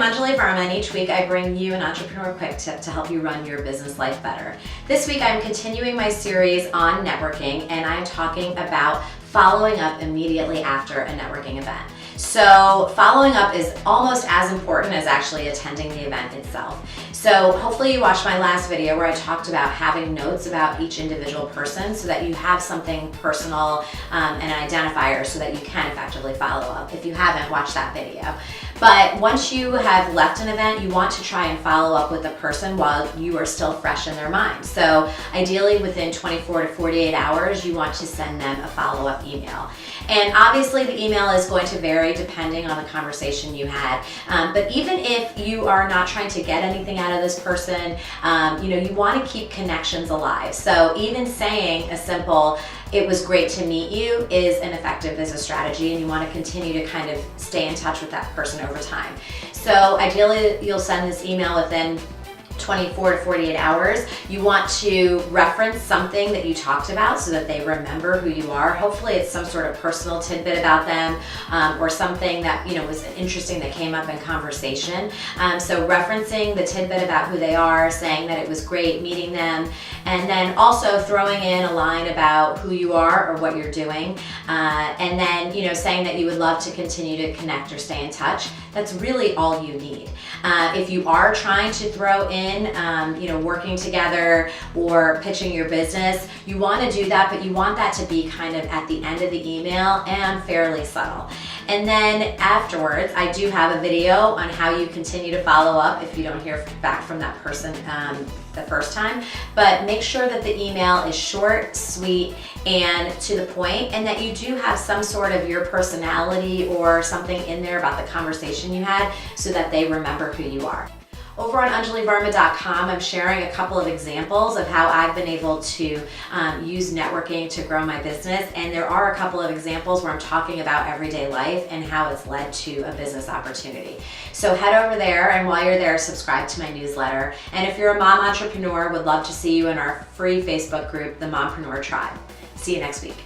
Anjali Verma, and each week I bring you an entrepreneur quick tip to help you run your business life better. This week I'm continuing my series on networking, and I'm talking about following up immediately after a networking event. So following up is almost as important as actually attending the event itself. So hopefully you watched my last video where I talked about having notes about each individual person so that you have something personal and an identifier so that you can effectively follow up. If you haven't, watch that video. But once you have left an event, you want to try and follow up with the person while you are still fresh in their mind. So ideally within 24 to 48 hours, you want to send them a follow-up email. And obviously the email is going to vary depending on the conversation you had. But even if you are not trying to get anything out of this person, you want to keep connections alive. So even saying a simple, "It was great to meet you," is an effective business strategy, and you want to continue to kind of stay in touch with that person over time. So ideally you'll send this email within 24 to 48 hours. You want to reference something that you talked about so that they remember who you are. Hopefully it's some sort of personal tidbit about them or something that was interesting that came up in conversation. So referencing the tidbit about who they are, saying that it was great meeting them, and then also throwing in a line about who you are or what you're doing, and then saying that you would love to continue to connect or stay in touch. That's really all you need. If you are trying to throw in working together or pitching your business, you want to do that, but you want that to be kind of at the end of the email and fairly subtle. And then afterwards, I do have a video on how you continue to follow up if you don't hear back from that person the first time. But make sure that the email is short, sweet, and to the point, and that you do have some sort of your personality or something in there about the conversation you had so that they remember who you are. Over on AnjaliVerma.com, I'm sharing a couple of examples of how I've been able to use networking to grow my business, and there are a couple of examples where I'm talking about everyday life and how it's led to a business opportunity. So head over there, and while you're there, subscribe to my newsletter. And if you're a mom entrepreneur, would love to see you in our free Facebook group, the Mompreneur Tribe. See you next week.